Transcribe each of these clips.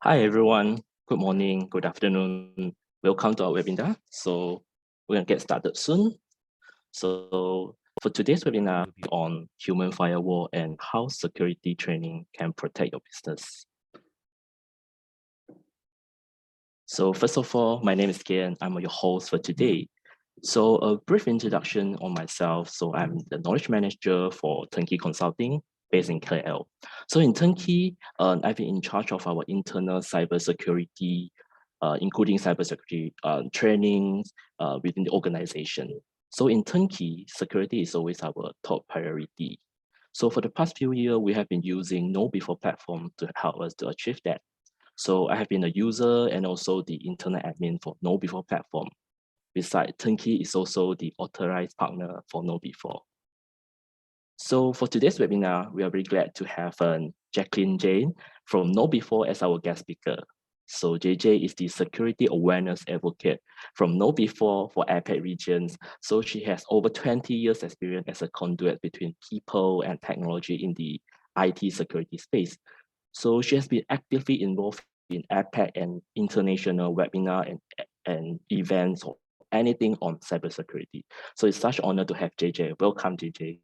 Hi everyone, good morning, good afternoon. Welcome to our webinar. So we're gonna get started soon. So for today's webinar, will be on human firewall and how security training can protect your business. So first of all, my name is Kian. I'm your host for today. So a brief introduction on myself. So I'm the knowledge manager for Turnkey Consulting based in KL. So in Turnkey, I've been in charge of our internal cybersecurity, including cybersecurity trainings within the organization. So in Turnkey, security is always our top priority. So for the past few years, we have been using KnowBe4 platform to help us to achieve that. So I have been a user and also the internal admin for KnowBe4 platform. Besides, Turnkey is also the authorized partner for KnowBe4. So for today's webinar, we are very glad to have Jacqueline Jane from KnowBe4 as our guest speaker. So JJ is the security awareness advocate from KnowBe4 for APAC regions. So she has over 20 years experience as a conduit between people and technology in the IT security space. So she has been actively involved in APAC and international webinar and events or anything on cybersecurity. So it's such an honor to have JJ. Welcome, JJ.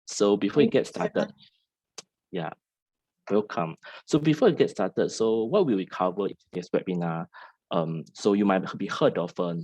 So before we get started, yeah, welcome. So before we get started, so what will we cover in today's webinar? So you might be heard of a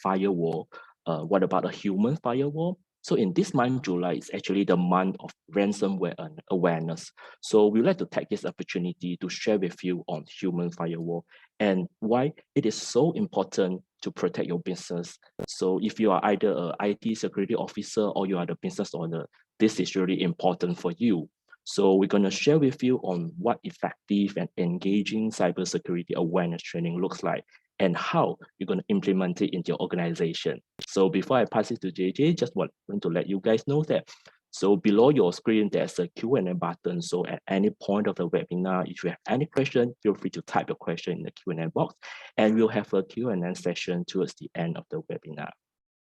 firewall. What about a human firewall? So in this month, July, is actually the month of ransomware awareness. So we'd like to take this opportunity to share with you on human firewall and why it is so important to protect your business. So if you are either an IT security officer or you are the business owner, this is really important for you. So we're going to share with you on what effective and engaging cybersecurity awareness training looks like and how you're going to implement it into your organization. So before I pass it to JJ, just want to let you guys know that. So below your screen, there's a Q&A button. So at any point of the webinar, if you have any question, feel free to type your question in the Q&A box, and we'll have a Q&A session towards the end of the webinar.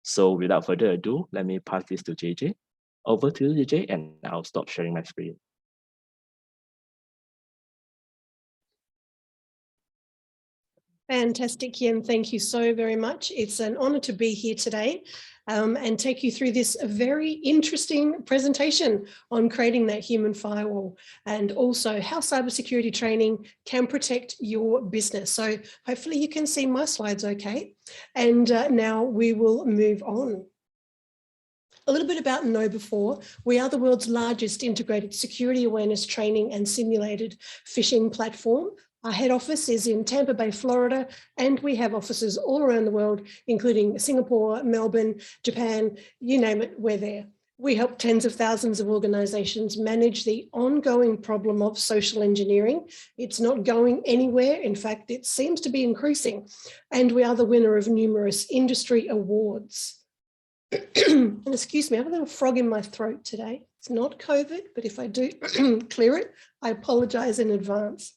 So without further ado, let me pass this to JJ. Over to you, JJ, and I'll stop sharing my screen. Fantastic, Ian. Thank you so very much. It's an honor to be here today and take you through this very interesting presentation on creating that human firewall and also how cybersecurity training can protect your business. So hopefully you can see my slides okay. And now we will move on. A little bit about KnowBe4. We are the world's largest integrated security awareness training and simulated phishing platform. Our head office is in Tampa Bay, Florida, and we have offices all around the world, including Singapore, Melbourne, Japan, you name it, we're there. We help tens of thousands of organizations manage the ongoing problem of social engineering. It's not going anywhere. In fact, it seems to be increasing. And we are the winner of numerous industry awards. And excuse me, I have a little frog in my throat today. It's not COVID, but if I do clear it, I apologize in advance.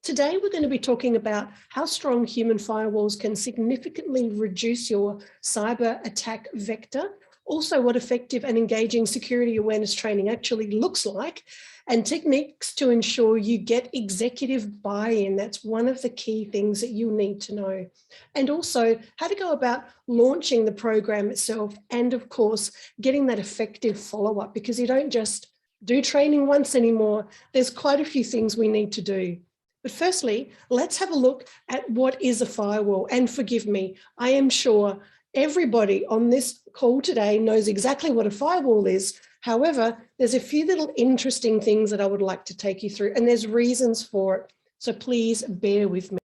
Today, we're going to be talking about how strong human firewalls can significantly reduce your cyber attack vector, also what effective and engaging security awareness training actually looks like, and techniques to ensure you get executive buy-in. That's one of the key things that you need to know. And also how to go about launching the program itself and, of course, getting that effective follow-up, because you don't just do training once anymore. There's quite a few things we need to do. But firstly, let's have a look at what is a firewall. And forgive me, I am sure everybody on this call today knows exactly what a firewall is. However, there's a few little interesting things that I would like to take you through, and there's reasons for it. So please bear with me.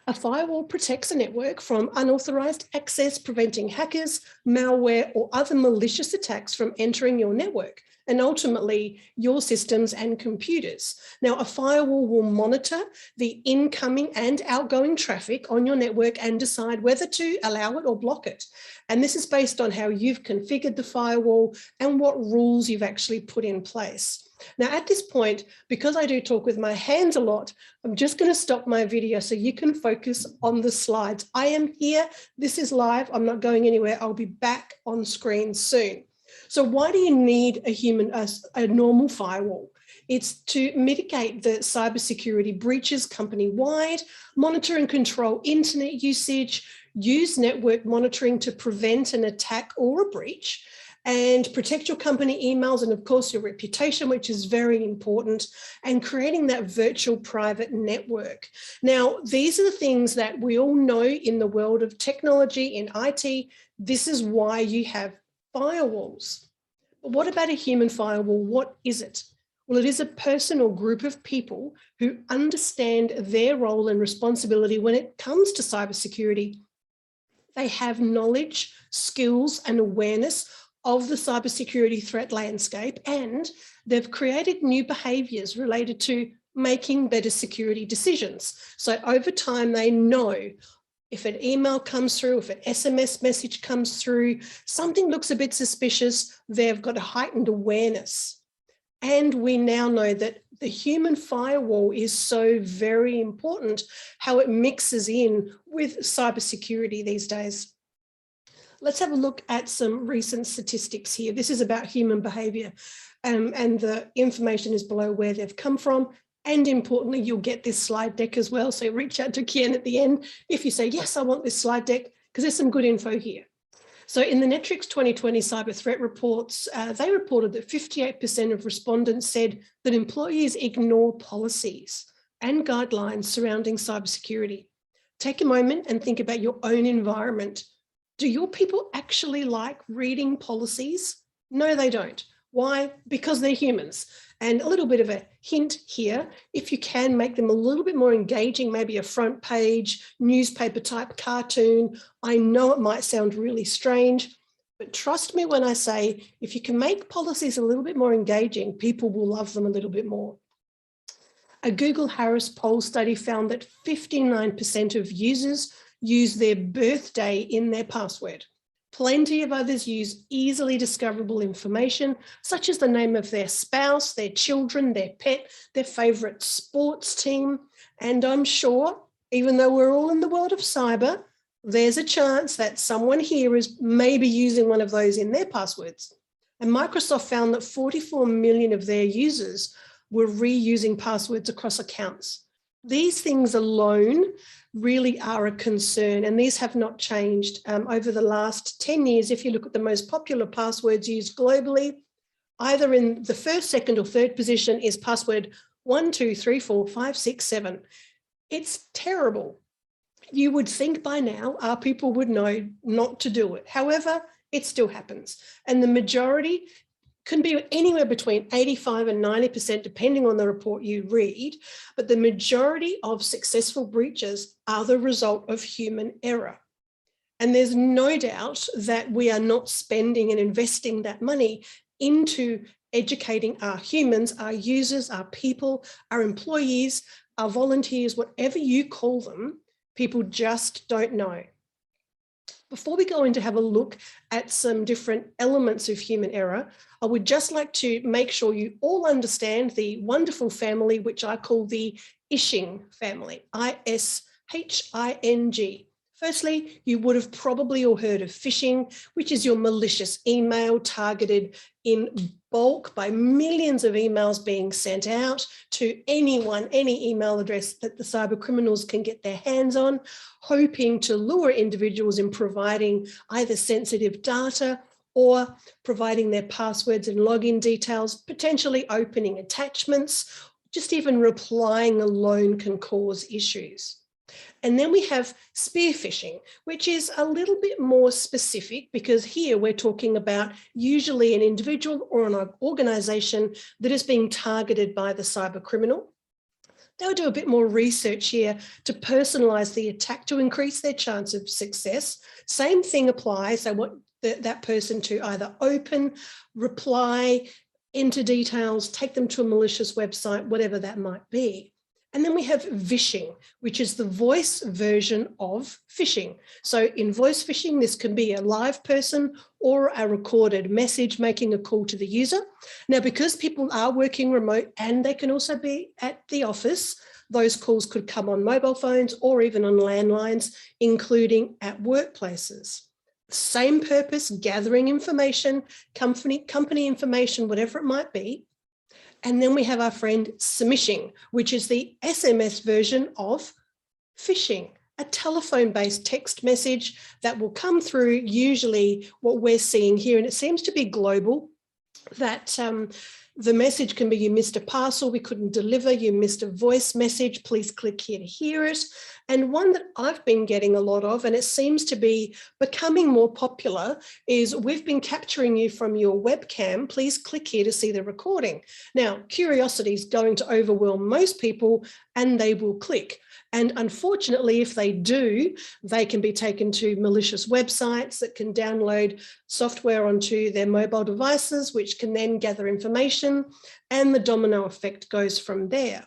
A firewall protects a network from unauthorized access, preventing hackers, malware, or other malicious attacks from entering your network and ultimately your systems and computers. Now, a firewall will monitor the incoming and outgoing traffic on your network and decide whether to allow it or block it. And this is based on how you've configured the firewall and what rules you've actually put in place. Now, at this point, because I do talk with my hands a lot, I'm just going to stop my video so you can focus on the slides. I am here. This is live. I'm not going anywhere. I'll be back on screen soon. So why do you need a normal firewall? It's to mitigate the cybersecurity breaches company-wide, monitor and control internet usage, use network monitoring to prevent an attack or a breach, and protect your company emails and, of course, your reputation, which is very important, and creating that virtual private network. Now, these are the things that we all know in the world of technology, in IT. This is why you have firewalls. But what about a human firewall? What is it? Well, it is a person or group of people who understand their role and responsibility when it comes to cybersecurity. They have knowledge, skills, and awareness of the cybersecurity threat landscape, and they've created new behaviours related to making better security decisions. So over time, they know if an email comes through, if an SMS message comes through, something looks a bit suspicious, they've got a heightened awareness. And we now know that the human firewall is so very important, how it mixes in with cybersecurity these days. Let's have a look at some recent statistics here. This is about human behaviour, and the information is below where they've come from. And importantly, you'll get this slide deck as well. So reach out to Kian at the end if you say, yes, I want this slide deck, because there's some good info here. So in the Netrix 2020 cyber threat reports, they reported that 58% of respondents said that employees ignore policies and guidelines surrounding cybersecurity. Take a moment and think about your own environment. Do your people actually like reading policies? No, they don't. Why? Because they're humans. And a little bit of a hint here, if you can make them a little bit more engaging, maybe a front page, newspaper type cartoon. I know it might sound really strange, but trust me when I say, if you can make policies a little bit more engaging, people will love them a little bit more. A Google Harris poll study found that 59% of users use their birthday in their password. Plenty of others use easily discoverable information, such as the name of their spouse, their children, their pet, their favourite sports team. And I'm sure, even though we're all in the world of cyber, there's a chance that someone here is maybe using one of those in their passwords. And Microsoft found that 44 million of their users were reusing passwords across accounts. These things alone really are a concern, and these have not changed over the last 10 years. If you look at the most popular passwords used globally, either in the first, second, or third position is password 1, 2, 3, 4, 5, 6, 7. It's terrible. You would think by now our people would know not to do it. However, it still happens. And the majority can be anywhere between 85 and 90%, depending on the report you read, but the majority of successful breaches are the result of human error. And there's no doubt that we are not spending and investing that money into educating our humans, our users, our people, our employees, our volunteers, whatever you call them. People just don't know. Before we go in to have a look at some different elements of human error, I would just like to make sure you all understand the wonderful family, which I call the Ishing family, I-S-H-I-N-G. Firstly, you would have probably all heard of phishing, which is your malicious email targeted in bulk by millions of emails being sent out to anyone, any email address that the cyber criminals can get their hands on, hoping to lure individuals in providing either sensitive data or providing their passwords and login details, potentially opening attachments, just even replying alone can cause issues. And then we have spear phishing, which is a little bit more specific, because here we're talking about usually an individual or an organization that is being targeted by the cyber criminal. They'll do a bit more research here to personalize the attack to increase their chance of success. Same thing applies. They want that person to either open, reply, enter details, take them to a malicious website, whatever that might be. And then we have vishing, which is the voice version of phishing. So in voice phishing, this can be a live person or a recorded message making a call to the user. Now, because people are working remote and they can also be at the office, those calls could come on mobile phones or even on landlines, including at workplaces. Same purpose, gathering information, company information, whatever it might be. And then we have our friend smishing, which is the SMS version of phishing, a telephone-based text message that will come through, usually what we're seeing here, and it seems to be global, that the message can be, you missed a parcel, we couldn't deliver, you missed a voice message, please click here to hear it. And one that I've been getting a lot of, and it seems to be becoming more popular, is we've been capturing you from your webcam, please click here to see the recording. Now, curiosity is going to overwhelm most people and they will click. And unfortunately, if they do, they can be taken to malicious websites that can download software onto their mobile devices, which can then gather information, and the domino effect goes from there.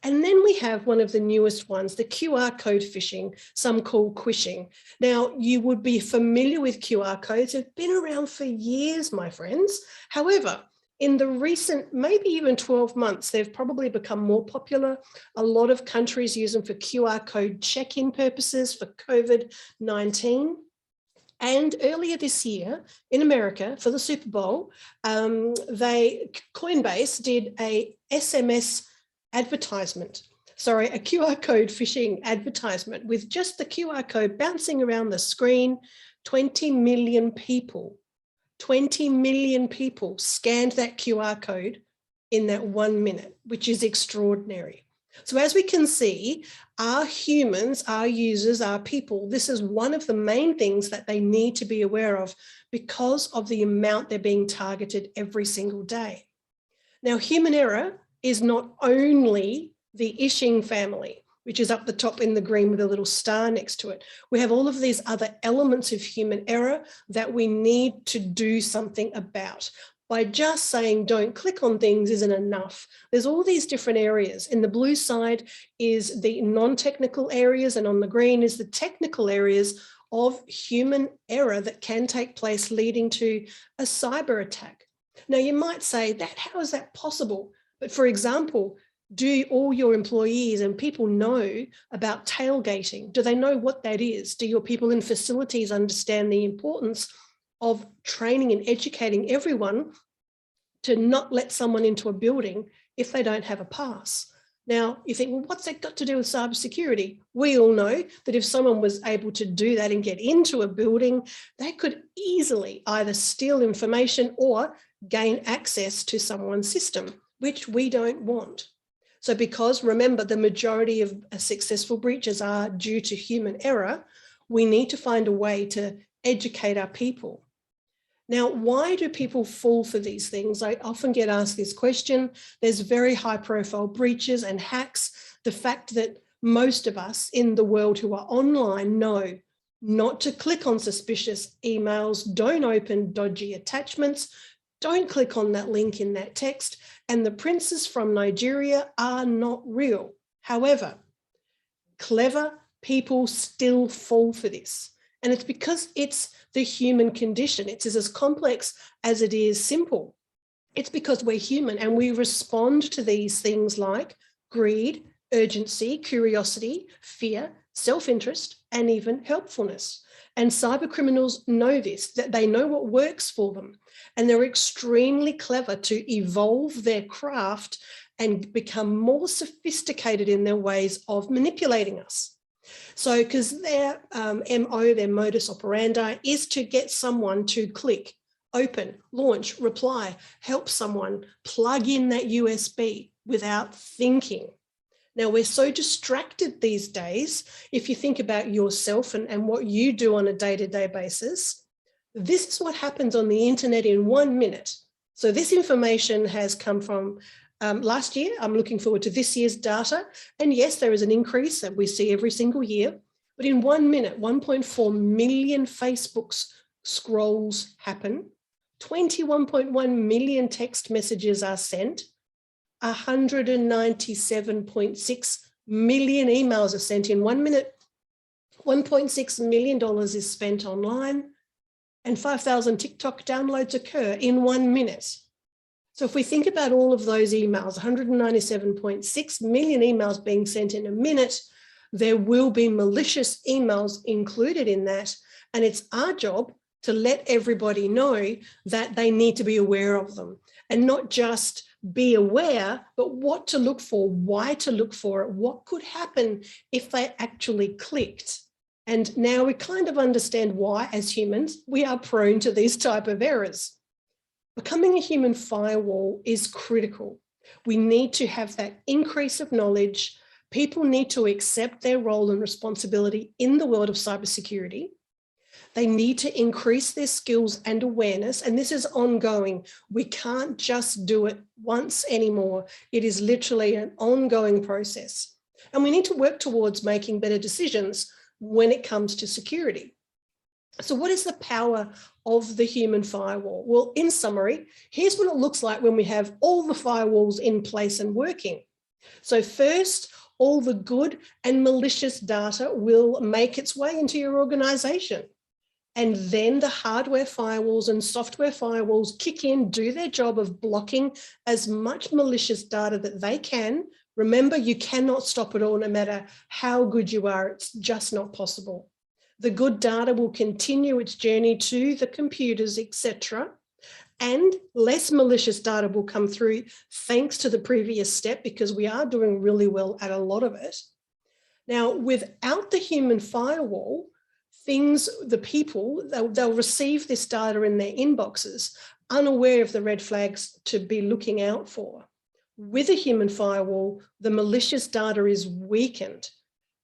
And then we have one of the newest ones, the QR code phishing, some call quishing. Now, you would be familiar with QR codes. They've been around for years, my friends. However, in the recent, maybe even 12 months, they've probably become more popular. A lot of countries use them for QR code check-in purposes for COVID-19. And earlier this year in America for the Super Bowl, Coinbase did a SMS advertisement, a QR code phishing advertisement with just the QR code bouncing around the screen. 20 million people scanned that QR code in that 1 minute, which is extraordinary. So as we can see, our humans, our users, our people, this is one of the main things that they need to be aware of because of the amount they're being targeted every single day. Now, human error is not only the Ishing family, which is up the top in the green with a little star next to it. We have all of these other elements of human error that we need to do something about. By just saying don't click on things isn't enough. There's all these different areas. In the blue side is the non-technical areas, and on the green is the technical areas of human error that can take place leading to a cyber attack. Now you might say, how is that possible? But for example, do all your employees and people know about tailgating? Do they know what that is? Do your people in facilities understand the importance of training and educating everyone to not let someone into a building if they don't have a pass? Now, you think, well, what's that got to do with cybersecurity? We all know that if someone was able to do that and get into a building, they could easily either steal information or gain access to someone's system, which we don't want. So because, remember, the majority of successful breaches are due to human error, we need to find a way to educate our people. Now, why do people fall for these things? I often get asked this question. There's very high profile breaches and hacks. The fact that most of us in the world who are online know not to click on suspicious emails, don't open dodgy attachments, don't click on that link in that text, and the princes from Nigeria are not real. However, clever people still fall for this. And it's because it's the human condition. It's as complex as it is simple. It's because we're human and we respond to these things like greed, urgency, curiosity, fear, self-interest, and even helpfulness. And cyber criminals know this, that they know what works for them. And they're extremely clever to evolve their craft and become more sophisticated in their ways of manipulating us. So, because their MO, their modus operandi, is to get someone to click, open, launch, reply, help someone plug in that USB without thinking. Now, we're so distracted these days. If you think about yourself and what you do on a day-to-day basis, this is what happens on the internet in 1 minute. So this information has come from last year. I'm looking forward to this year's data. And yes, there is an increase that we see every single year. But in 1 minute, 1.4 million Facebook scrolls happen. 21.1 million text messages are sent. 197.6 million emails are sent in 1 minute. $1.6 million is spent online, and 5,000 TikTok downloads occur in 1 minute. So if we think about all of those emails, 197.6 million emails being sent in a minute, there will be malicious emails included in that. And it's our job to let everybody know that they need to be aware of them, and not just be aware, but what to look for, why to look for it, what could happen if they actually clicked. And now we kind of understand why, as humans, we are prone to these type of errors. Becoming a human firewall is critical. We need to have that increase of knowledge. People need to accept their role and responsibility in the world of cybersecurity. They need to increase their skills and awareness, and this is ongoing. We can't just do it once anymore. It is literally an ongoing process. And we need to work towards making better decisions when it comes to security. So what is the power of the human firewall? Well, in summary, here's what it looks like when we have all the firewalls in place and working. So first, all the good and malicious data will make its way into your organization. And then the hardware firewalls and software firewalls kick in, do their job of blocking as much malicious data that they can. Remember, you cannot stop it all, no matter how good you are. It's just not possible. The good data will continue its journey to the computers, etc. And less malicious data will come through thanks to the previous step, because we are doing really well at a lot of it. Now, without the human firewall, the people, they'll receive this data in their inboxes, unaware of the red flags to be looking out for. With a human firewall, the malicious data is weakened.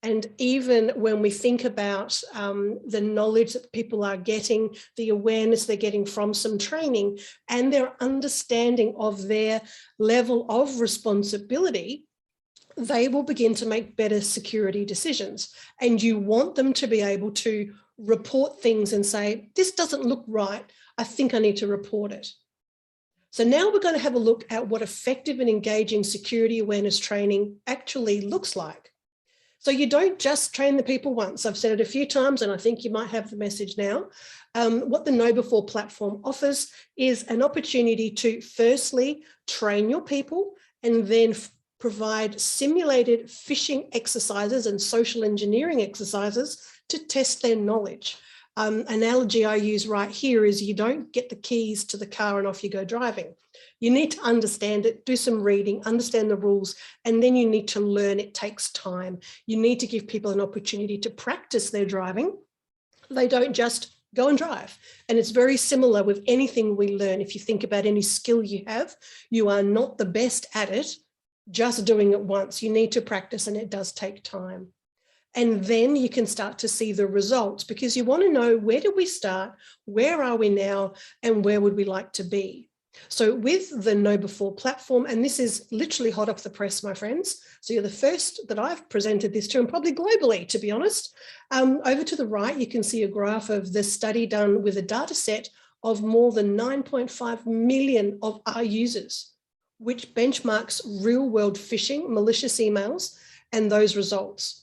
And even when we think about the knowledge that people are getting, the awareness they're getting from some training, and their understanding of their level of responsibility, they will begin to make better security decisions. And you want them to be able to report things and say, this doesn't look right, I think I need to report it. So now we're going to have a look at what effective and engaging security awareness training actually looks like. So you don't just train the people once. I've said it a few times, and I think you might have the message now. What the Know Before platform offers is an opportunity to firstly train your people, and then provide simulated phishing exercises and social engineering exercises to test their knowledge. Analogy I use right here is you don't get the keys to the car and off you go driving. You need to understand it, do some reading, understand the rules, and then you need to learn. It takes time. You need to give people an opportunity to practice their driving. They don't just go and drive. And it's very similar with anything we learn. If you think about any skill you have, you are not the best at it just doing it once. You need to practice, and it does take time. And then you can start to see the results, because you want to know, where did we start? Where are we now? And where would we like to be? So with the Know Before platform, and this is literally hot off the press, my friends. So you're the first that I've presented this to, and probably globally, to be honest. Over to the right, you can see a graph of the study done with a data set of more than 9.5 million of our users, which benchmarks real world phishing, malicious emails, and those results.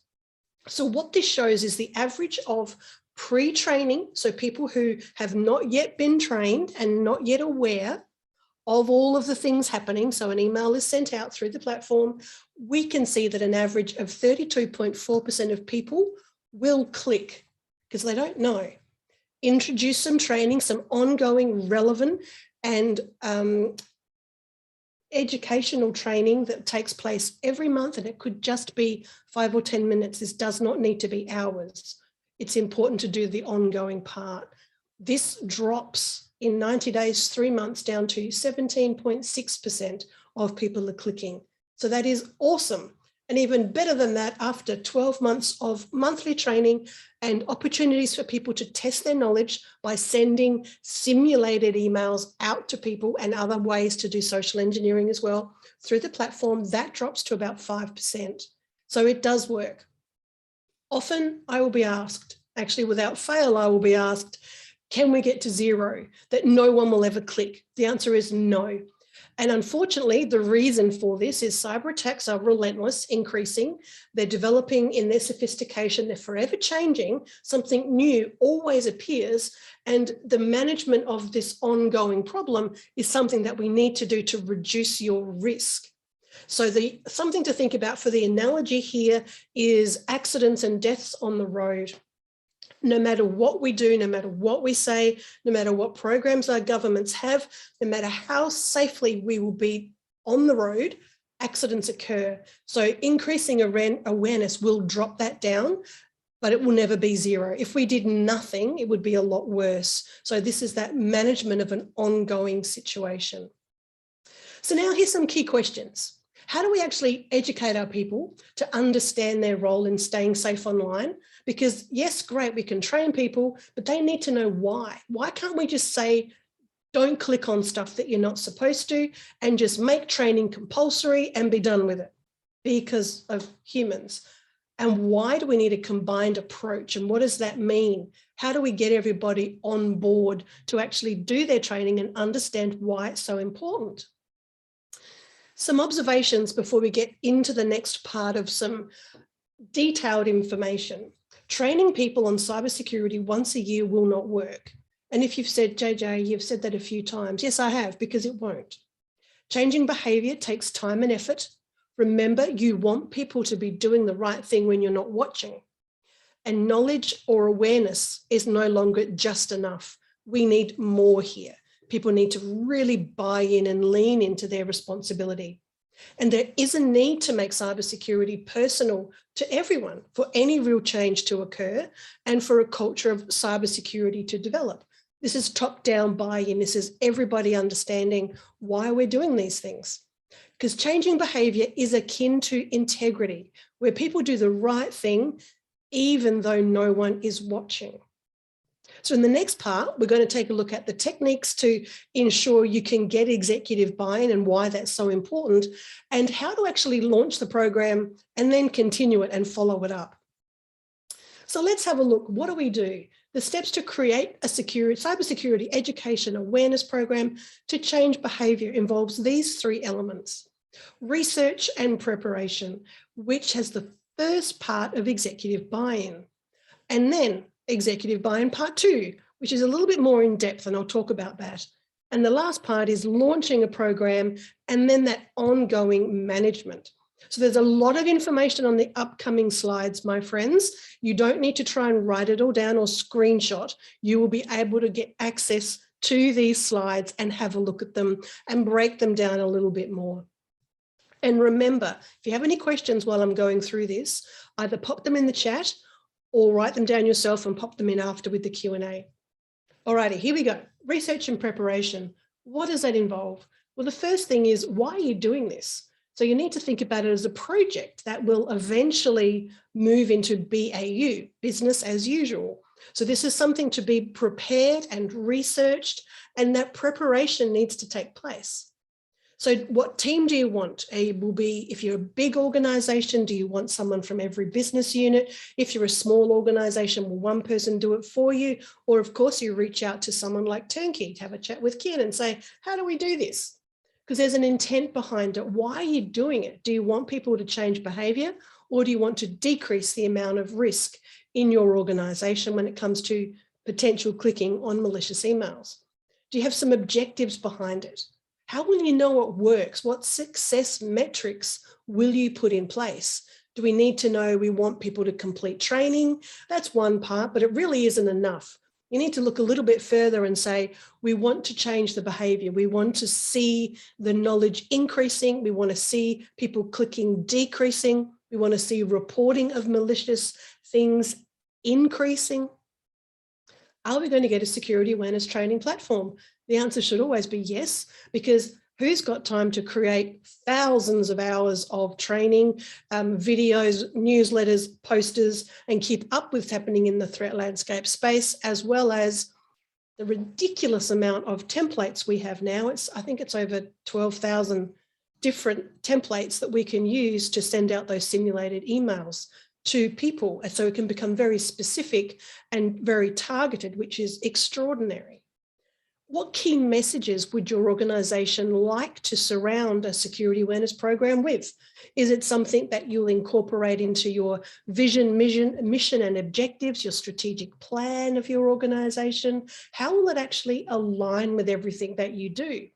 So what this shows is the average of pre-training, so people who have not yet been trained and not yet aware of all of the things happening. So an email is sent out through the platform. We can see that an average of 32.4% of people will click because they don't know. Introduce some training, some ongoing relevant and educational training that takes place every month, and it could just be 5 or 10 minutes. This does not need to be hours. It's important to do the ongoing part. This drops in 90 days, 3 months, down to 17.6% of people are clicking. So that is awesome. And even better than that, after 12 months of monthly training and opportunities for people to test their knowledge by sending simulated emails out to people and other ways to do social engineering as well through the platform, that drops to about 5%. So it does work. Often I will be asked, actually without fail, I will be asked, can we get to zero, that no one will ever click? The answer is no. And unfortunately, the reason for this is cyber attacks are relentless, increasing. They're developing in their sophistication. They're forever changing. Something new always appears. And the management of this ongoing problem is something that we need to do to reduce your risk. So something to think about for the analogy here is accidents and deaths on the road. No matter what we do, no matter what we say, no matter what programs our governments have, no matter how safely we will be on the road, accidents occur. So increasing awareness will drop that down, but it will never be zero. If we did nothing, it would be a lot worse. So this is that management of an ongoing situation. So now here's some key questions. How do we actually educate our people to understand their role in staying safe online? Because yes, great, we can train people, but they need to know why. Why can't we just say, don't click on stuff that you're not supposed to, and just make training compulsory and be done with it because of humans? And why do we need a combined approach? And what does that mean? How do we get everybody on board to actually do their training and understand why it's so important? Some observations before we get into the next part of some detailed information. Training people on cybersecurity once a year will not work. And if you've said, JJ, you've said that a few times. Yes, I have, because it won't. Changing behavior takes time and effort. Remember, you want people to be doing the right thing when you're not watching. And knowledge or awareness is no longer just enough. We need more here. People need to really buy in and lean into their responsibility. And there is a need to make cybersecurity personal to everyone for any real change to occur and for a culture of cybersecurity to develop. This is top-down buy-in. This is everybody understanding why we're doing these things. Because changing behavior is akin to integrity, where people do the right thing even though no one is watching. So in the next part, we're going to take a look at the techniques to ensure you can get executive buy-in and why that's so important, and how to actually launch the program and then continue it and follow it up. So let's have a look. What do we do? The steps to create a cybersecurity education awareness program to change behavior involves these three elements: research and preparation, which has the first part of executive buy-in, and then executive buy-in part 2, which is a little bit more in depth, and I'll talk about that. And the last part is launching a program and then that ongoing management. So there's a lot of information on the upcoming slides, my friends. You don't need to try and write it all down or screenshot. You will be able to get access to these slides and have a look at them and break them down a little bit more. And remember, if you have any questions while I'm going through this, either pop them in the chat or write them down yourself and pop them in after with the Q&A. Alrighty, here we go. Research and preparation. What does that involve? Well, the first thing is, why are you doing this? So you need to think about it as a project that will eventually move into BAU, business as usual. So this is something to be prepared and researched, and that preparation needs to take place. So what team do you want? It will be, if you're a big organization, do you want someone from every business unit? If you're a small organization, will one person do it for you? Or of course, you reach out to someone like Turnkey to have a chat with Ken and say, how do we do this? Because there's an intent behind it. Why are you doing it? Do you want people to change behavior, or do you want to decrease the amount of risk in your organization when it comes to potential clicking on malicious emails? Do you have some objectives behind it? How will you know what works? What success metrics will you put in place? Do we need to know we want people to complete training? That's one part, but it really isn't enough. You need to look a little bit further and say, we want to change the behavior. We want to see the knowledge increasing. We want to see people clicking decreasing. We want to see reporting of malicious things increasing. Are we going to get a security awareness training platform? The answer should always be yes, because who's got time to create thousands of hours of training, videos, newsletters, posters, and keep up with what's happening in the threat landscape space, as well as the ridiculous amount of templates we have now. I think it's over 12,000 different templates that we can use to send out those simulated emails to people. And so it can become very specific and very targeted, which is extraordinary. What key messages would your organization like to surround a security awareness program with? Is it something that you'll incorporate into your vision, mission and objectives, your strategic plan of your organization? How will it actually align with everything that you do?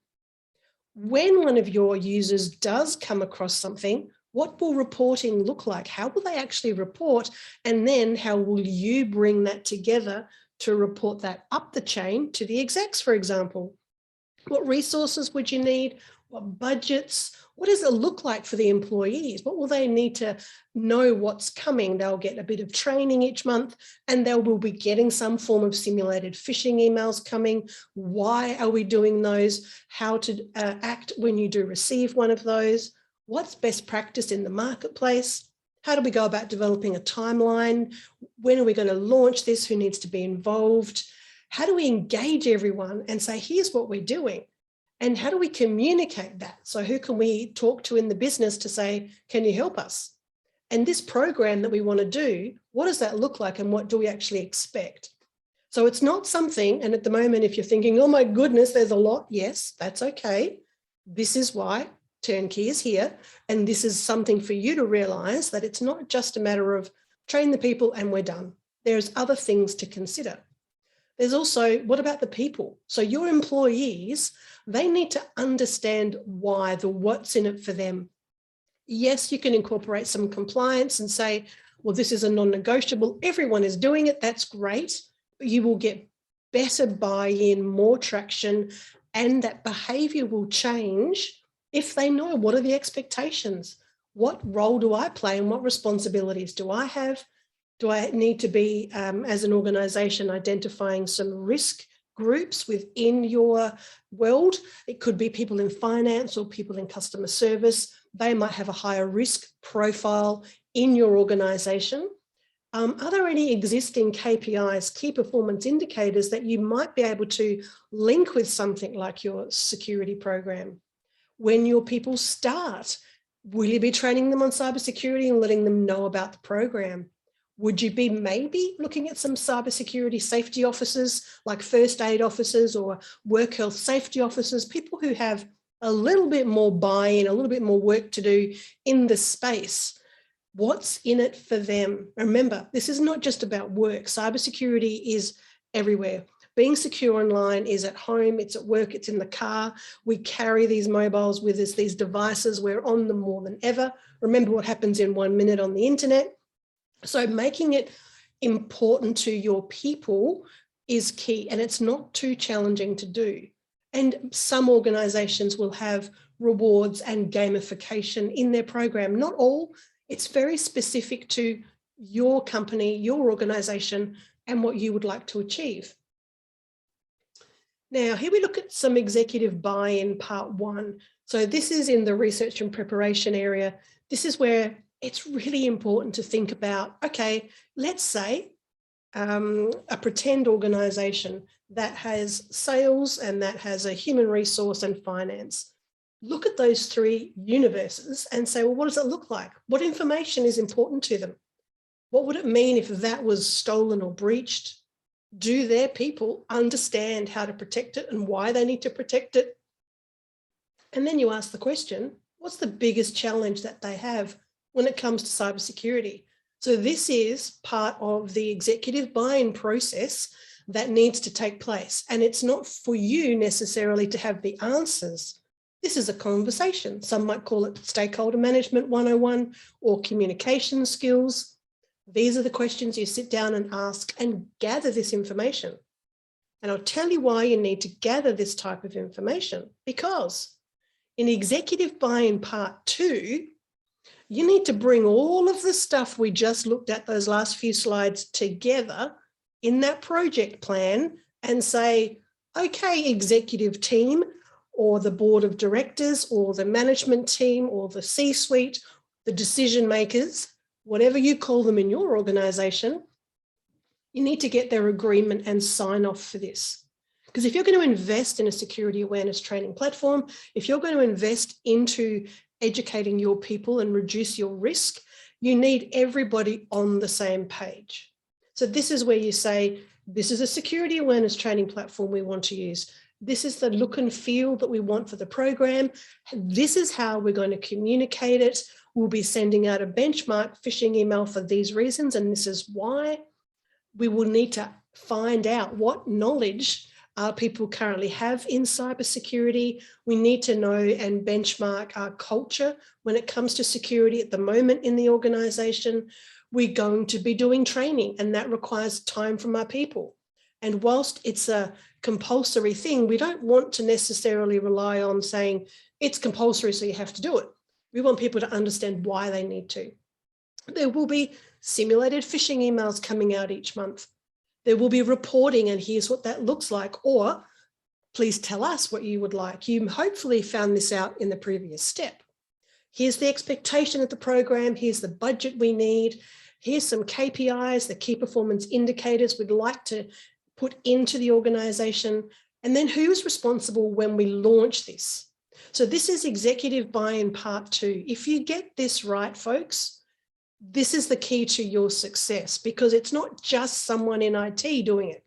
When one of your users does come across something, What will reporting look like? How will they actually report? And then how will you bring that together to report that up the chain to the execs, for example? What resources would you need? What budgets? What does it look like for the employees? What will they need to know what's coming? They'll get a bit of training each month, and they will be getting some form of simulated phishing emails coming. Why are we doing those? How to act when you do receive one of those? What's best practice in the marketplace? How do we go about developing a timeline? When are we going to launch this? Who needs to be involved? How do we engage everyone and say, here's what we're doing? And how do we communicate that? So who can we talk to in the business to say, can you help us? And this program that we want to do, what does that look like and what do we actually expect? So it's not something, and at the moment, if you're thinking, oh my goodness, there's a lot, yes, that's okay. This is why Turnkey is here. And this is something for you to realize that it's not just a matter of train the people and we're done. There's other things to consider. There's also, what about the people? So your employees, they need to understand why, the what's in it for them. Yes, you can incorporate some compliance and say, well, this is a non-negotiable. Everyone is doing it. That's great. But you will get better buy-in, more traction, and that behavior will change if they know what are the expectations. What role do I play and what responsibilities do I have? Do I need to be, as an organization, identifying some risk groups within your world? It could be people in finance or people in customer service. They might have a higher risk profile in your organization. Are there any existing KPIs, key performance indicators, that you might be able to link with something like your security program? When your people start, will you be training them on cybersecurity and letting them know about the program? Would you be maybe looking at some cybersecurity safety officers, like first aid officers or work health safety officers, people who have a little bit more buy-in, a little bit more work to do in the space? What's in it for them? Remember, this is not just about work. Cybersecurity is everywhere. Being secure online is at home, it's at work, it's in the car. We carry these mobiles with us, these devices, we're on them more than ever. Remember what happens in 1 minute on the internet. So making it important to your people is key, and it's not too challenging to do. And some organizations will have rewards and gamification in their program. Not all, it's very specific to your company, your organization, and what you would like to achieve. Now, here we look at some executive buy-in part 1. So this is in the research and preparation area. This is where it's really important to think about, okay, let's say a pretend organization that has sales and that has a human resource and finance. Look at those 3 universes and say, well, what does it look like? What information is important to them? What would it mean if that was stolen or breached? Do their people understand how to protect it and why they need to protect it? And then you ask the question, what's the biggest challenge that they have when it comes to cybersecurity? So this is part of the executive buy-in process that needs to take place. And it's not for you necessarily to have the answers. This is a conversation. Some might call it stakeholder management 101 or communication skills. These are the questions you sit down and ask and gather this information. And I'll tell you why you need to gather this type of information, because in executive buy-in part 2, you need to bring all of the stuff we just looked at, those last few slides, together in that project plan and say, okay, executive team or the board of directors or the management team or the C-suite, the decision makers, whatever you call them in your organization, you need to get their agreement and sign off for this. Because if you're going to invest in a security awareness training platform, if you're going to invest into educating your people and reduce your risk, you need everybody on the same page. So this is where you say, this is a security awareness training platform we want to use. This is the look and feel that we want for the program. This is how we're going to communicate it. We'll be sending out a benchmark phishing email for these reasons, and this is why. We will need to find out what knowledge our people currently have in cybersecurity. We need to know and benchmark our culture when it comes to security at the moment in the organization. We're going to be doing training, and that requires time from our people. And whilst it's a compulsory thing, we don't want to necessarily rely on saying it's compulsory, so you have to do it. We want people to understand why they need to. There will be simulated phishing emails coming out each month. There will be reporting, and here's what that looks like, or please tell us what you would like. You hopefully found this out in the previous step. Here's the expectation of the program. Here's the budget we need. Here's some KPIs, the key performance indicators we'd like to put into the organization. And then who's responsible when we launch this? So this is executive buy-in part 2. If you get this right, folks, this is the key to your success, because it's not just someone in IT doing it.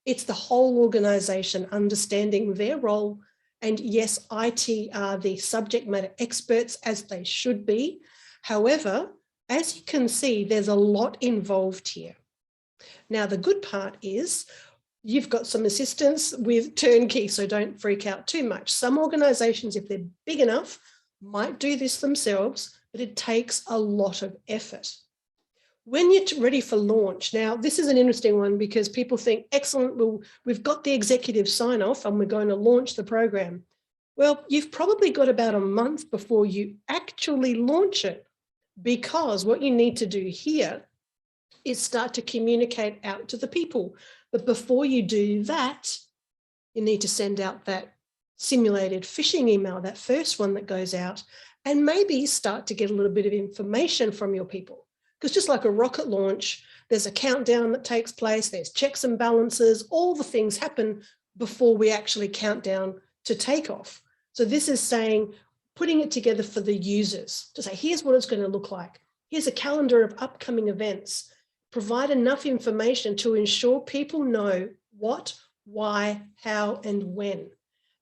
It's the whole organization understanding their role. And yes, IT are the subject matter experts, as they should be. However, as you can see, there's a lot involved here. Now, the good part is you've got some assistance with Turnkey, so don't freak out too much. Some organizations, if they're big enough, might do this themselves, but it takes a lot of effort. When you're ready for launch, now this is an interesting one because people think, excellent, well, we've got the executive sign off and we're going to launch the program. Well, you've probably got about a month before you actually launch it, because what you need to do here is start to communicate out to the people. But before you do that, you need to send out that simulated phishing email, that first one that goes out, and maybe start to get a little bit of information from your people. Because just like a rocket launch, there's a countdown that takes place, there's checks and balances, all the things happen before we actually count down to takeoff. So this is saying, putting it together for the users to say, here's what it's going to look like. Here's a calendar of upcoming events. Provide enough information to ensure people know what, why, how, and when.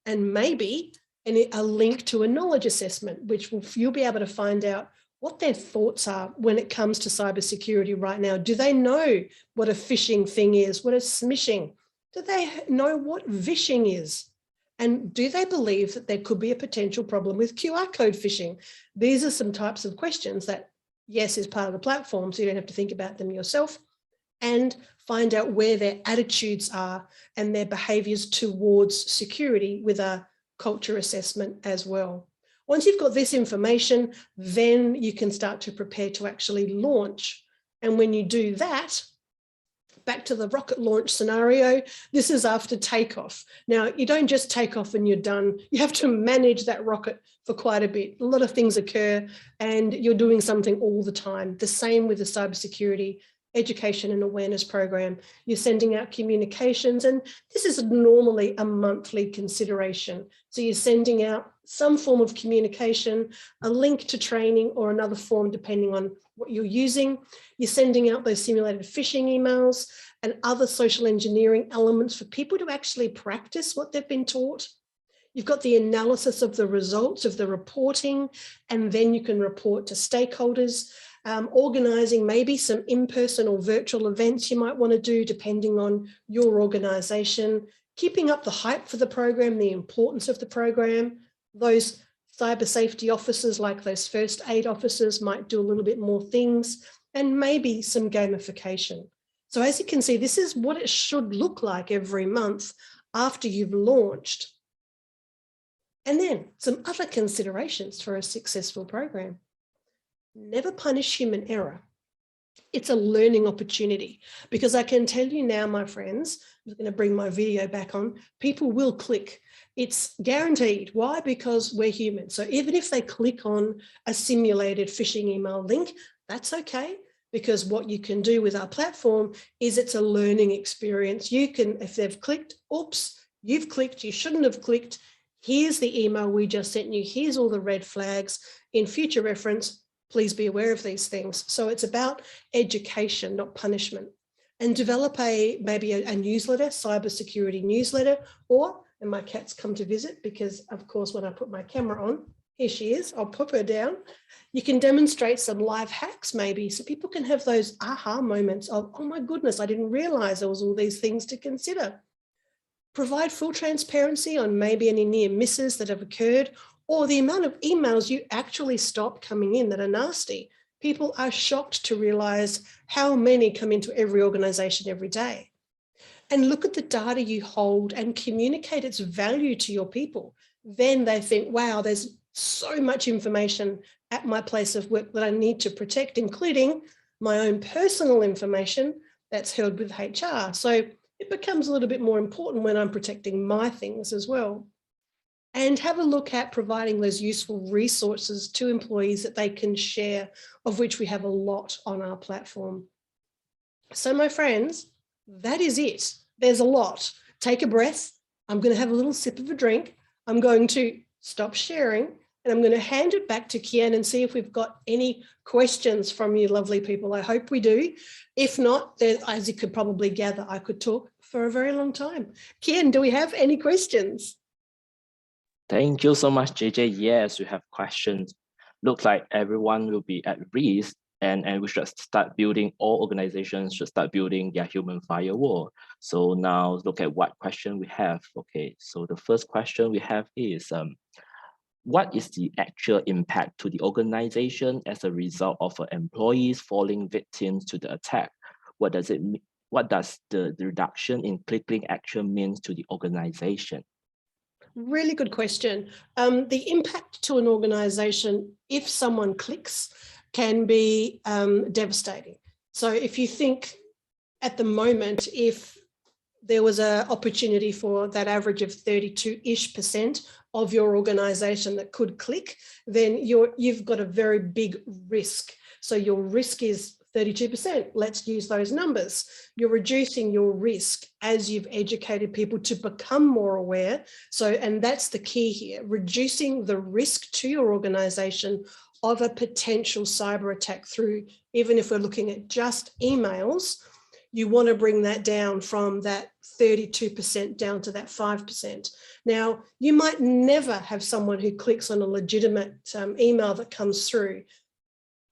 And maybe a link to a knowledge assessment, which you'll be able to find out what their thoughts are when it comes to cybersecurity right now. Do they know what a phishing thing is? What is smishing? Do they know what vishing is? And do they believe that there could be a potential problem with QR code phishing? These are some types of questions that, yes, is part of the platform, so you don't have to think about them yourself, and find out where their attitudes are and their behaviors towards security with a culture assessment as well. Once you've got this information, then you can start to prepare to actually launch. And when you do that, back to the rocket launch scenario, this is after takeoff. Now, you don't just take off and you're done. You have to manage that rocket for quite a bit. A lot of things occur and you're doing something all the time. The same with the cybersecurity education and awareness program. You're sending out communications, and this is normally a monthly consideration. So you're sending out some form of communication, a link to training, or another form depending on what you're using. You're sending out those simulated phishing emails and other social engineering elements for people to actually practice what they've been taught. You've got the analysis of the results of the reporting, and then you can report to stakeholders. Organising maybe some in-person or virtual events you might want to do depending on your organisation, keeping up the hype for the program, the importance of the program. Those cyber safety officers, like those first aid officers, might do a little bit more things, and maybe some gamification. So as you can see, this is what it should look like every month after you've launched. And then some other considerations for a successful program. Never punish human error. It's a learning opportunity, because I can tell you now, my friends, I'm going to bring my video back on, people will click. It's guaranteed. Why? Because we're human. So even if they click on a simulated phishing email link, that's okay, because what you can do with our platform is it's a learning experience. You can, if they've clicked, oops, you've clicked, you shouldn't have clicked. Here's the email we just sent you. Here's all the red flags. In future reference, please be aware of these things. So it's about education, not punishment. And develop maybe a newsletter, cybersecurity newsletter, or, and my cat's come to visit because of course when I put my camera on, here she is, I'll pop her down. You can demonstrate some live hacks maybe, so people can have those aha moments of, oh my goodness, I didn't realize there was all these things to consider. Provide full transparency on maybe any near misses that have occurred, or the amount of emails you actually stop coming in that are nasty. People are shocked to realize how many come into every organization every day. And look at the data you hold and communicate its value to your people. Then they think, wow, there's so much information at my place of work that I need to protect, including my own personal information that's held with HR. So it becomes a little bit more important when I'm protecting my things as well. And have a look at providing those useful resources to employees that they can share, of which we have a lot on our platform. So my friends, that is it. There's a lot. Take a breath. I'm going to have a little sip of a drink. I'm going to stop sharing and I'm going to hand it back to Kian and see if we've got any questions from you lovely people. I hope we do. If not, then, as you could probably gather, I could talk for a very long time. Kian, do we have any questions? Thank you so much, JJ. Yes, we have questions. Looks like everyone will be at risk, and we should start building, all organizations should start building their human firewall. So now look at what question we have. Okay, so the first question we have is, what is the actual impact to the organization as a result of employees falling victims to the attack? What does it mean? What does the reduction in clicking action means to the organization? Really good question. The impact to an organization, if someone clicks, can be devastating. So if you think at the moment, if there was an opportunity for that average of 32-ish% of your organization that could click, then you've got a very big risk. So your risk is 32%. Let's use those numbers. You're reducing your risk as you've educated people to become more aware. So, and that's the key here, reducing the risk to your organization of a potential cyber attack through, even if we're looking at just emails, you want to bring that down from that 32% down to that 5%. Now, you might never have someone who clicks on a legitimate email that comes through.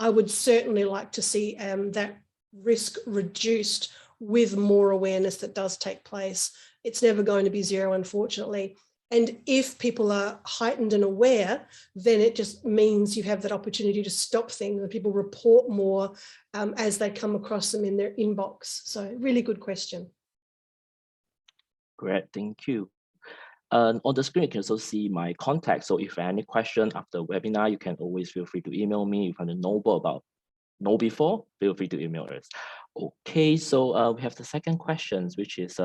I would certainly like to see that risk reduced with more awareness that does take place. It's never going to be zero, unfortunately. And if people are heightened and aware, then it just means you have that opportunity to stop things and people report more as they come across them in their inbox. So really good question. Great, thank you. On the screen, you can also see my contact. So if any question after the webinar, you can always feel free to email me. If you want to know before, feel free to email us. Okay, so we have the second question, which is,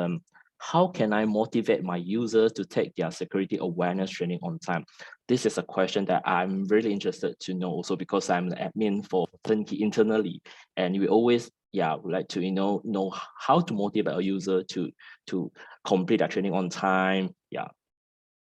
how can I motivate my users to take their security awareness training on time? This is a question that I'm really interested to know also because I'm the admin for Turnkey internally, and we always would like to know how to motivate our user to complete that training on time. Yeah.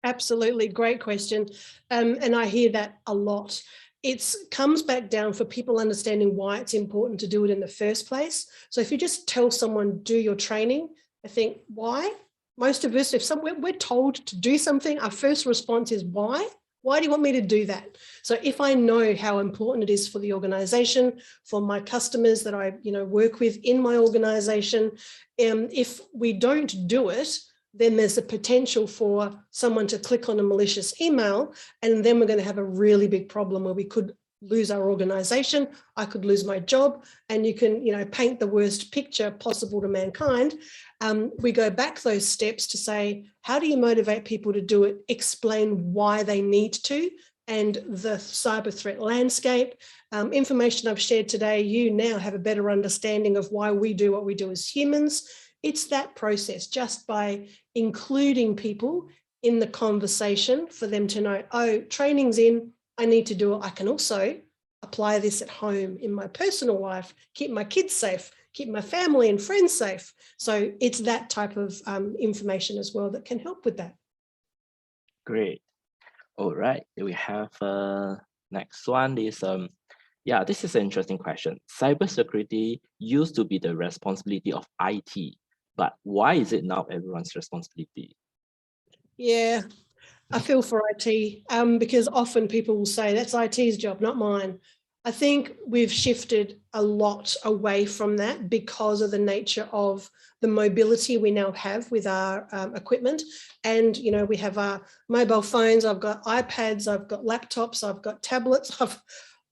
Absolutely, great question. And I hear that a lot. It comes back down for people understanding why it's important to do it in the first place. So if you just tell someone, do your training, I think, why? Most of us, if we're told to do something, our first response is why? Why do you want me to do that? So if I know how important it is for the organization, for my customers that I work with in my organization, if we don't do it, then there's a potential for someone to click on a malicious email, and then we're going to have a really big problem where we could lose our organization, I could lose my job, and you can paint the worst picture possible to mankind. We go back those steps to say, how do you motivate people to do it? Explain why they need to, and the cyber threat landscape. Information I've shared today, you now have a better understanding of why we do what we do as humans. It's that process, just by including people in the conversation for them to know, oh, training's in, I need to do it. I can also apply this at home in my personal life, keep my kids safe, keep my family and friends safe. So it's that type of information as well that can help with that. Great. All right, we have next one is, this is an interesting question. Cybersecurity used to be the responsibility of IT, but why is it now everyone's responsibility? Yeah, I feel for IT because often people will say that's IT's job, not mine. I think we've shifted a lot away from that because of the nature of the mobility we now have with our equipment. And, you know, we have our mobile phones, I've got iPads, I've got laptops, I've got tablets, I've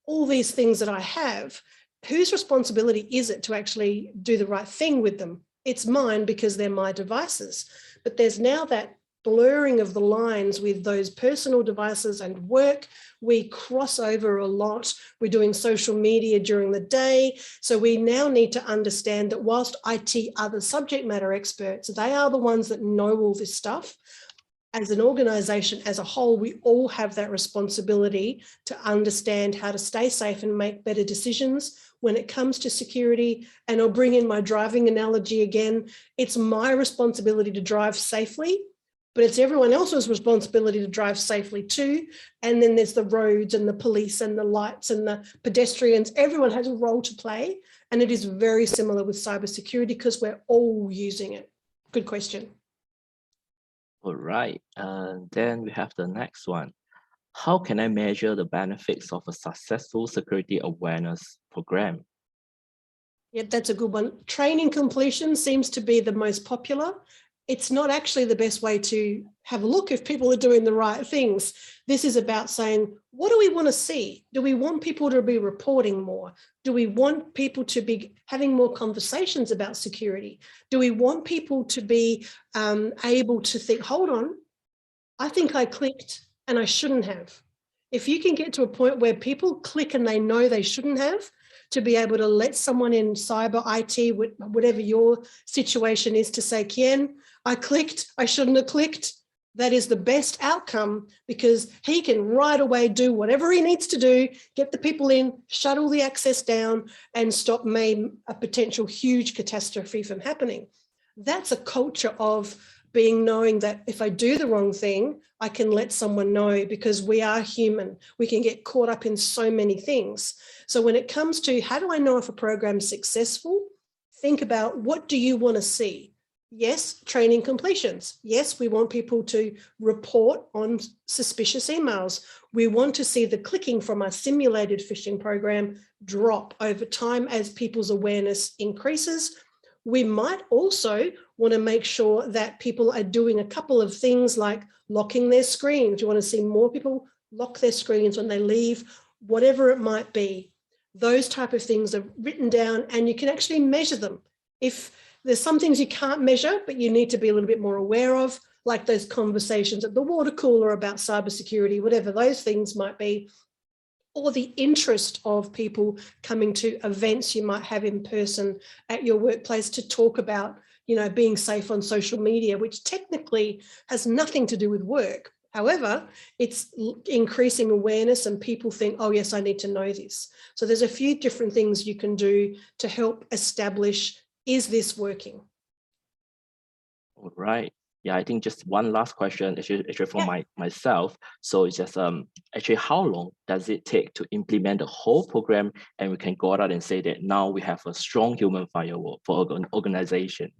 all these things that I have. Whose responsibility is it to actually do the right thing with them? It's mine because they're my devices. But there's now that blurring of the lines with those personal devices and work. We cross over a lot. We're doing social media during the day. So we now need to understand that whilst IT are the subject matter experts, they are the ones that know all this stuff. As an organization as a whole, we all have that responsibility to understand how to stay safe and make better decisions when it comes to security. And I'll bring in my driving analogy again. It's my responsibility to drive safely, but it's everyone else's responsibility to drive safely too. And then there's the roads and the police and the lights and the pedestrians. Everyone has a role to play. And it is very similar with cybersecurity because we're all using it. Good question. All right, then we have the next one. How can I measure the benefits of a successful security awareness program? Yeah, that's a good one. Training completion seems to be the most popular. It's not actually the best way to have a look if people are doing the right things. This is about saying, what do we want to see? Do we want people to be reporting more? Do we want people to be having more conversations about security? Do we want people to be able to think, hold on, I think I clicked and I shouldn't have. If you can get to a point where people click and they know they shouldn't have, to be able to let someone in cyber IT, whatever your situation is, to say, Kien, I clicked, I shouldn't have clicked. That is the best outcome because he can right away do whatever he needs to do, get the people in, shut all the access down and stop a potential huge catastrophe from happening. That's a culture of knowing that if I do the wrong thing, I can let someone know because we are human. We can get caught up in so many things. So when it comes to how do I know if a program's successful, think about what do you want to see? Yes, training completions. Yes, we want people to report on suspicious emails. We want to see the clicking from our simulated phishing program drop over time as people's awareness increases. We might also want to make sure that people are doing a couple of things like locking their screens. You want to see more people lock their screens when they leave, whatever it might be. Those type of things are written down and you can actually measure them. If there's some things you can't measure, but you need to be a little bit more aware of, like those conversations at the water cooler about cybersecurity, whatever those things might be, or the interest of people coming to events you might have in person at your workplace to talk about, you know, being safe on social media, which technically has nothing to do with work. However, it's increasing awareness and people think, oh yes, I need to know this. So there's a few different things you can do to help establish, is this working? All right. Yeah, I think just one last question, actually for myself. So it's just actually how long does it take to implement the whole program and we can go out and say that now we have a strong human firewall for an organization?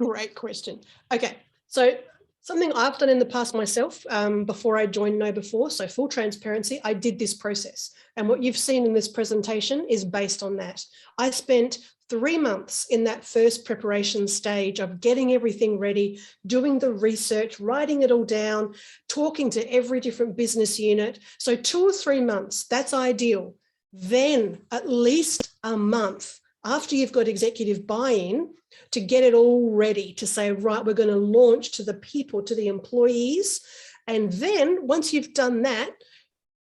Great question. Okay, so something I've done in the past myself before I joined KnowBe4, so full transparency, I did this process. And what you've seen in this presentation is based on that. I spent 3 months in that first preparation stage of getting everything ready, doing the research, writing it all down, talking to every different business unit. So 2 or 3 months, that's ideal. Then at least a month after you've got executive buy-in to get it all ready to say, right, we're going to launch to the people, to the employees. And then once you've done that,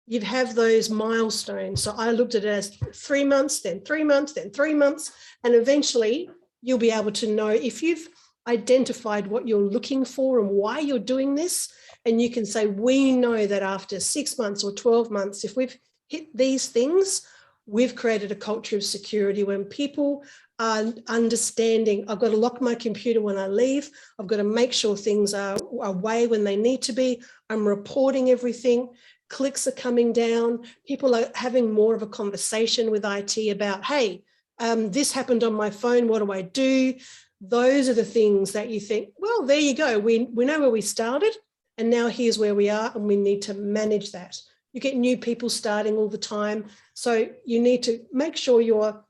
you'd have those milestones. So I looked at it as 3 months, then 3 months, then 3 months, and eventually you'll be able to know if you've identified what you're looking for and why you're doing this. And you can say, we know that after 6 months or 12 months, if we've hit these things, we've created a culture of security when people are understanding, I've got to lock my computer when I leave. I've got to make sure things are away when they need to be. I'm reporting everything. Clicks are coming down. People are having more of a conversation with IT about, hey, this happened on my phone. What do I do? Those are the things that you think, well, there you go. We know where we started and now here's where we are and we need to manage that. You get new people starting all the time. So you need to make sure you're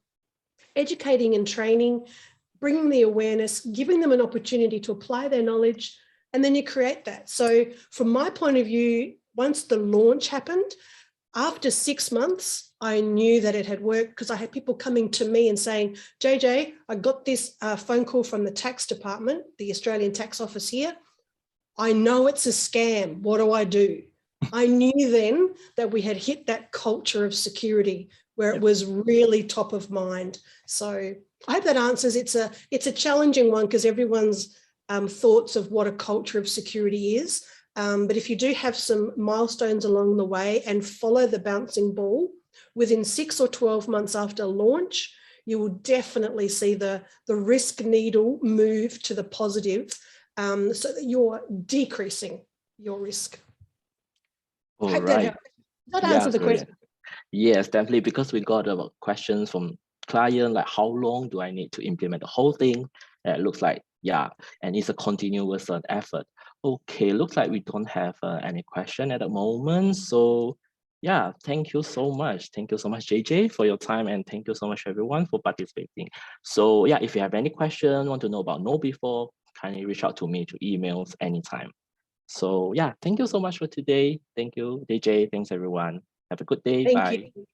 educating and training, bringing the awareness, giving them an opportunity to apply their knowledge, and then you create that. So from my point of view, once the launch happened, after 6 months, I knew that it had worked because I had people coming to me and saying, JJ, I got this phone call from the tax department, the Australian tax office here. I know it's a scam. What do I do? I knew then that we had hit that culture of security where it was really top of mind. So I hope that answers. It's a challenging one because everyone's thoughts of what a culture of security is. But if you do have some milestones along the way and follow the bouncing ball, within 6 or 12 months after launch, you will definitely see the risk needle move to the positive, so that you're decreasing your risk. All I hope right. that helps. That Yeah, answer the brilliant. question. Yes, definitely, because we got questions from client, like how long do I need to implement the whole thing? And it looks like, yeah, and it's a continuous effort. Okay, looks like we don't have any question at the moment. So yeah, thank you so much. Thank you so much, JJ, for your time, and thank you so much, everyone, for participating. So yeah, if you have any question, want to know about Know Before, kindly reach out to me to emails anytime. So yeah, thank you so much for today. Thank you, DJ. Thanks, everyone. Have a good day. Thank Bye. you.